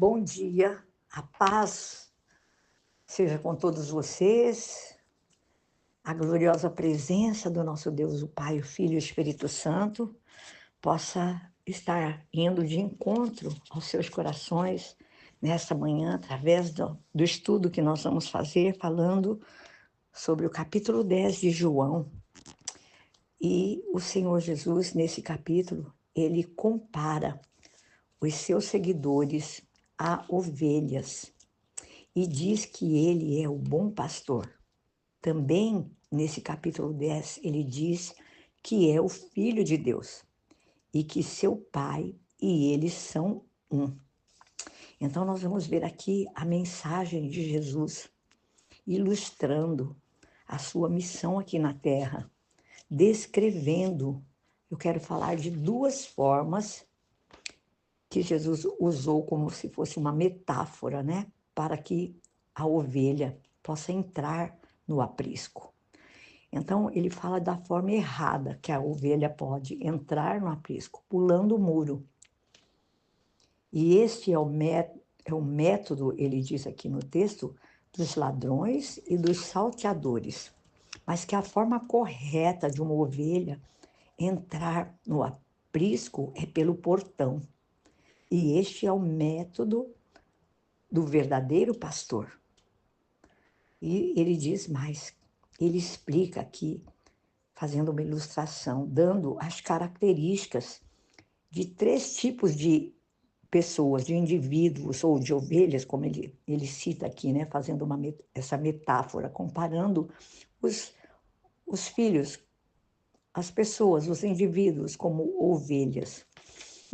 Bom dia, a paz seja com todos vocês, a gloriosa presença do nosso Deus, o Pai, o Filho e o Espírito Santo, possa estar indo de encontro aos seus corações nesta manhã, através do estudo que nós vamos fazer, falando sobre o capítulo 10 de João. E o Senhor Jesus, nesse capítulo, ele compara os seus seguidores a ovelhas e diz que ele é o bom pastor. Também, nesse capítulo 10, ele diz que é o Filho de Deus e que seu Pai e ele são um. Então, nós vamos ver aqui a mensagem de Jesus, ilustrando a sua missão aqui na Terra, descrevendo. Eu quero falar de duas formas que Jesus usou como se fosse uma metáfora, né? Para que a ovelha possa entrar no aprisco. Então, ele fala da forma errada que a ovelha pode entrar no aprisco, pulando o muro. E este é o método, ele diz aqui no texto, dos ladrões e dos salteadores. Mas que a forma correta de uma ovelha entrar no aprisco é pelo portão. E este é o método do verdadeiro pastor. E ele diz mais, ele explica aqui, fazendo uma ilustração, dando as características de 3 tipos de pessoas, de indivíduos ou de ovelhas, como ele cita aqui, né, fazendo essa metáfora, comparando os filhos, as pessoas, os indivíduos como ovelhas.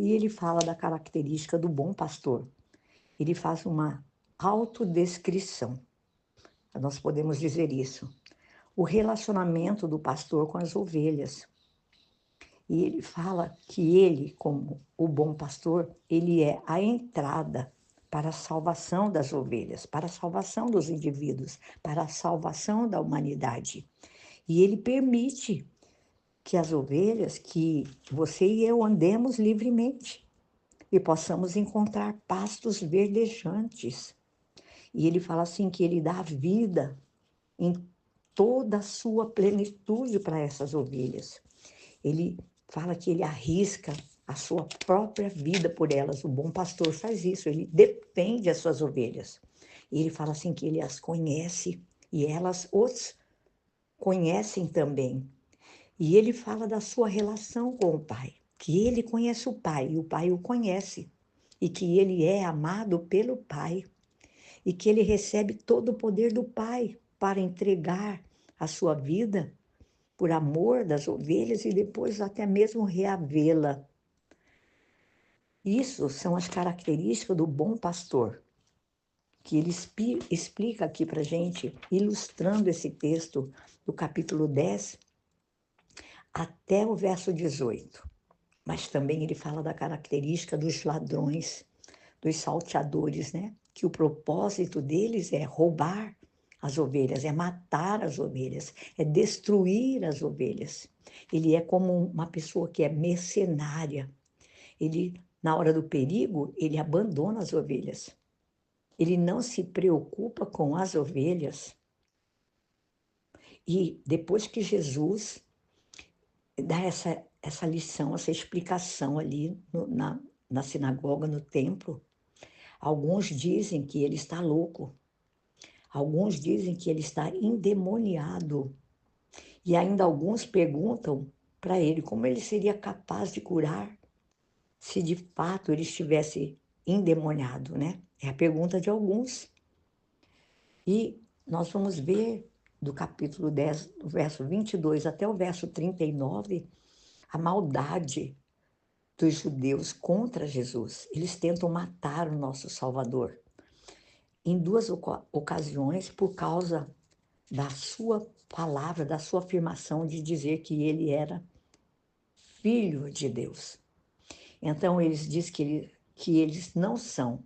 E ele fala da característica do bom pastor. Ele faz uma autodescrição. Nós podemos dizer isso. O relacionamento do pastor com as ovelhas. E ele fala que ele, como o bom pastor, ele é a entrada para a salvação das ovelhas, para a salvação dos indivíduos, para a salvação da humanidade. E ele permite que as ovelhas, que você e eu andemos livremente e possamos encontrar pastos verdejantes. E ele fala assim que ele dá vida em toda a sua plenitude para essas ovelhas. Ele fala que ele arrisca a sua própria vida por elas. O bom pastor faz isso, ele defende as suas ovelhas. E ele fala assim que ele as conhece e elas os conhecem também. E ele fala da sua relação com o Pai, que ele conhece o Pai e o Pai o conhece. E que ele é amado pelo Pai. E que ele recebe todo o poder do Pai para entregar a sua vida por amor das ovelhas e depois até mesmo reavê-la. Isso são as características do bom pastor, que ele explica aqui para a gente, ilustrando esse texto do capítulo 10 até o verso 18. Mas também ele fala da característica dos ladrões, dos salteadores, né? Que o propósito deles é roubar as ovelhas, é matar as ovelhas, é destruir as ovelhas. Ele é como uma pessoa que é mercenária. Ele, na hora do perigo, ele abandona as ovelhas. Ele não se preocupa com as ovelhas. E depois que Jesus dá essa lição, essa explicação ali na sinagoga, no templo, alguns dizem que ele está louco. Alguns dizem que ele está endemoniado. E ainda alguns perguntam para ele como ele seria capaz de curar se de fato ele estivesse endemoniado, né? É a pergunta de alguns. E nós vamos ver do capítulo 10, do verso 22 até o verso 39, a maldade dos judeus contra Jesus. Eles tentam matar o nosso Salvador. Em 2 ocasiões, por causa da sua palavra, da sua afirmação de dizer que ele era filho de Deus. Então, eles dizem que eles não são.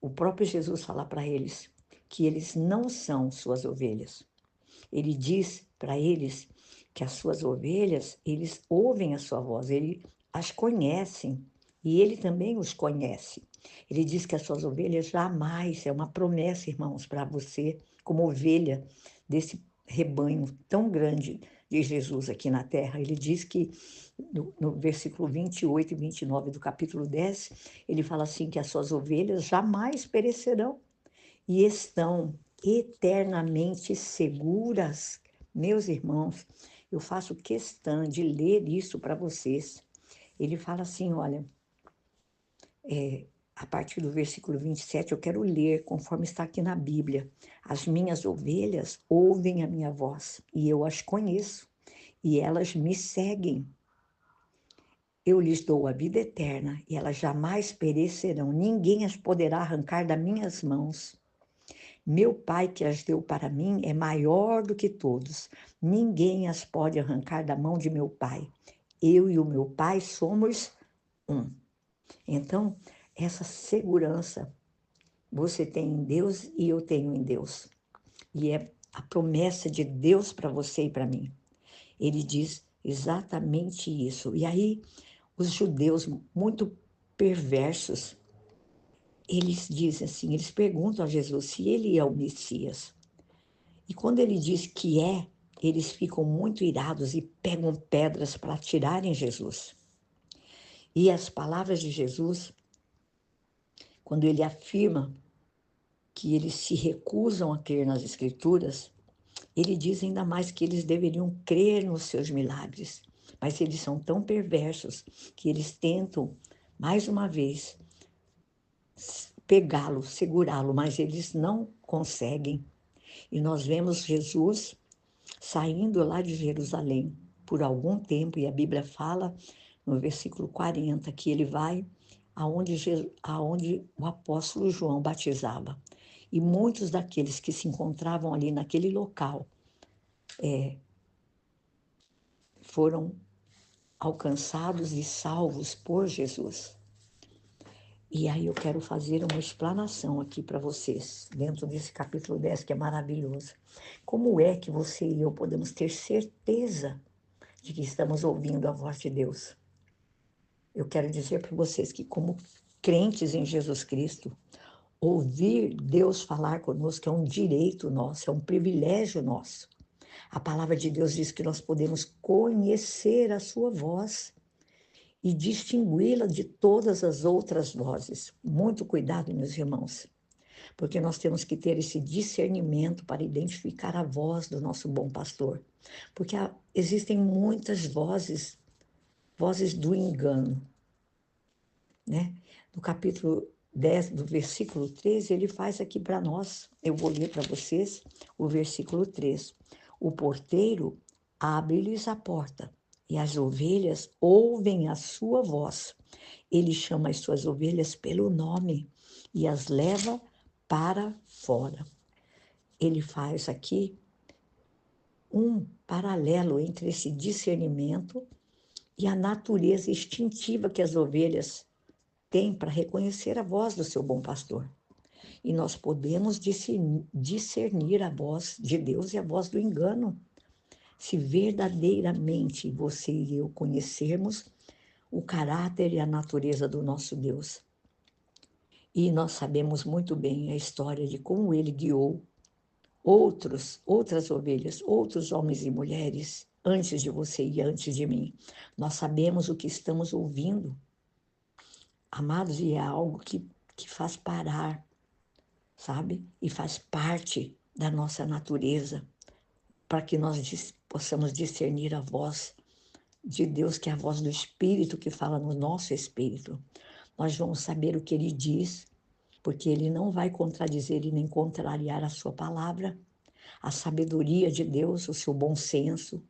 O próprio Jesus fala para eles que eles não são suas ovelhas. Ele diz para eles que as suas ovelhas, eles ouvem a sua voz, eles as conhecem e ele também os conhece. Ele diz que as suas ovelhas jamais, é uma promessa, irmãos, para você, como ovelha desse rebanho tão grande de Jesus aqui na terra. Ele diz que, no versículo 28 e 29 do capítulo 10, ele fala assim, que as suas ovelhas jamais perecerão e estão eternamente seguras. Meus irmãos, eu faço questão de ler isso para vocês. Ele fala assim, olha, a partir do versículo 27, eu quero ler conforme está aqui na Bíblia. As minhas ovelhas ouvem a minha voz, e eu as conheço, e elas me seguem. Eu lhes dou a vida eterna, e elas jamais perecerão. Ninguém as poderá arrancar das minhas mãos. Meu Pai que as deu para mim é maior do que todos. Ninguém as pode arrancar da mão de meu Pai. Eu e o meu Pai somos um. Então, essa segurança você tem em Deus e eu tenho em Deus. E é a promessa de Deus para você e para mim. Ele diz exatamente isso. E aí, os judeus muito perversos, eles dizem assim, eles perguntam a Jesus se ele é o Messias. E quando ele diz que é, eles ficam muito irados e pegam pedras para atirarem Jesus. E as palavras de Jesus, quando ele afirma que eles se recusam a crer nas Escrituras, ele diz ainda mais que eles deveriam crer nos seus milagres. Mas eles são tão perversos que eles tentam, mais uma vez, pegá-lo, segurá-lo, mas eles não conseguem. E nós vemos Jesus saindo lá de Jerusalém por algum tempo, e a Bíblia fala no versículo 40 que ele vai aonde o apóstolo João batizava. E muitos daqueles que se encontravam ali naquele local foram alcançados e salvos por Jesus. E aí eu quero fazer uma explanação aqui para vocês, dentro desse capítulo 10, que é maravilhoso. Como é que você e eu podemos ter certeza de que estamos ouvindo a voz de Deus? Eu quero dizer para vocês que, como crentes em Jesus Cristo, ouvir Deus falar conosco é um direito nosso, é um privilégio nosso. A palavra de Deus diz que nós podemos conhecer a sua voz e distingui-la de todas as outras vozes. Muito cuidado, meus irmãos, porque nós temos que ter esse discernimento para identificar a voz do nosso bom pastor. Porque existem muitas vozes, vozes do engano, né? No capítulo 10, do versículo 13, ele faz aqui para nós, eu vou ler para vocês o versículo 3. O porteiro abre-lhes a porta e as ovelhas ouvem a sua voz. Ele chama as suas ovelhas pelo nome e as leva para fora. Ele faz aqui um paralelo entre esse discernimento e a natureza instintiva que as ovelhas têm para reconhecer a voz do seu bom pastor. E nós podemos discernir a voz de Deus e a voz do engano, se verdadeiramente você e eu conhecermos o caráter e a natureza do nosso Deus. E nós sabemos muito bem a história de como ele guiou outras ovelhas, outros homens e mulheres, antes de você e antes de mim. Nós sabemos o que estamos ouvindo, amados, e é algo que faz parar, sabe? E faz parte da nossa natureza, para que nós possamos discernir a voz de Deus, que é a voz do Espírito que fala no nosso espírito. Nós vamos saber o que ele diz, porque ele não vai contradizer e nem contrariar a sua palavra, a sabedoria de Deus, o seu bom senso.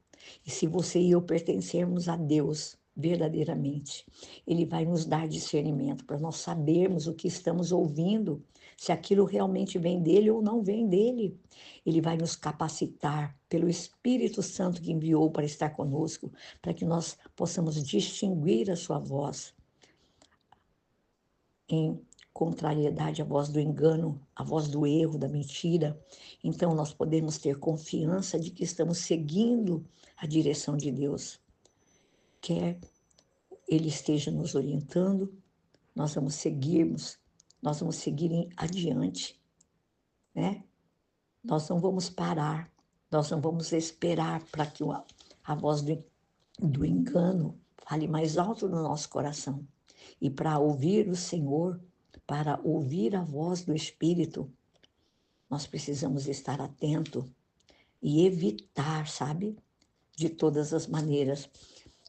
E se você e eu pertencermos a Deus verdadeiramente, ele vai nos dar discernimento para nós sabermos o que estamos ouvindo, se aquilo realmente vem dele ou não vem dele. Ele vai nos capacitar pelo Espírito Santo que enviou para estar conosco, para que nós possamos distinguir a sua voz em contrariedade à voz do engano, à voz do erro, da mentira. Então, nós podemos ter confiança de que estamos seguindo a direção de Deus, quer Ele esteja nos orientando, nós vamos seguir adiante, né? Nós não vamos parar, nós não vamos esperar para que a voz do engano fale mais alto no nosso coração. E para ouvir o Senhor, para ouvir a voz do Espírito, nós precisamos estar atento e evitar, sabe, de todas as maneiras,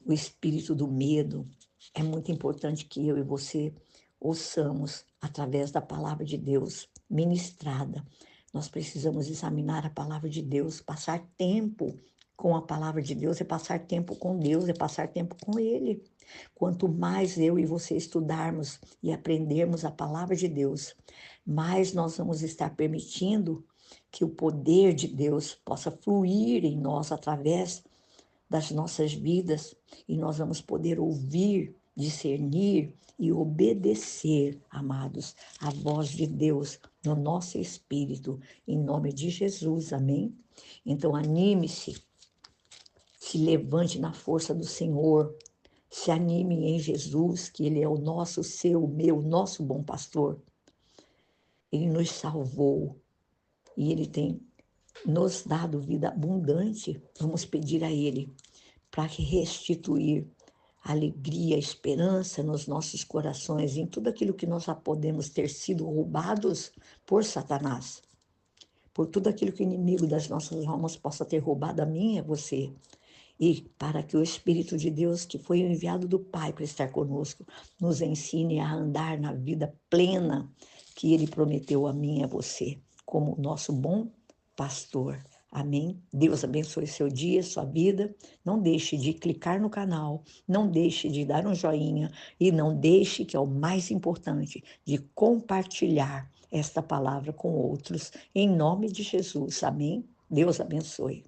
o espírito do medo. É muito importante que eu e você ouçamos através da palavra de Deus ministrada. Nós precisamos examinar a palavra de Deus, passar tempo com a palavra de Deus, é passar tempo com Deus, é passar tempo com Ele. Quanto mais eu e você estudarmos e aprendermos a palavra de Deus, mais nós vamos estar permitindo que o poder de Deus possa fluir em nós através das nossas vidas e nós vamos poder ouvir, discernir e obedecer, amados, a voz de Deus no nosso espírito, em nome de Jesus, amém? Então anime-se, se levante na força do Senhor, se anime em Jesus, que Ele é o nosso, seu, meu, nosso bom pastor. Ele nos salvou e Ele tem nos dado vida abundante. Vamos pedir a Ele para restituir a alegria, a esperança nos nossos corações, em tudo aquilo que nós já podemos ter sido roubados por Satanás, por tudo aquilo que o inimigo das nossas almas possa ter roubado a mim e a você. E para que o Espírito de Deus, que foi enviado do Pai para estar conosco, nos ensine a andar na vida plena que Ele prometeu a mim e a você, como nosso bom pastor. Amém? Deus abençoe seu dia, sua vida. Não deixe de clicar no canal, não deixe de dar um joinha e não deixe, que é o mais importante, de compartilhar esta palavra com outros, em nome de Jesus. Amém? Deus abençoe.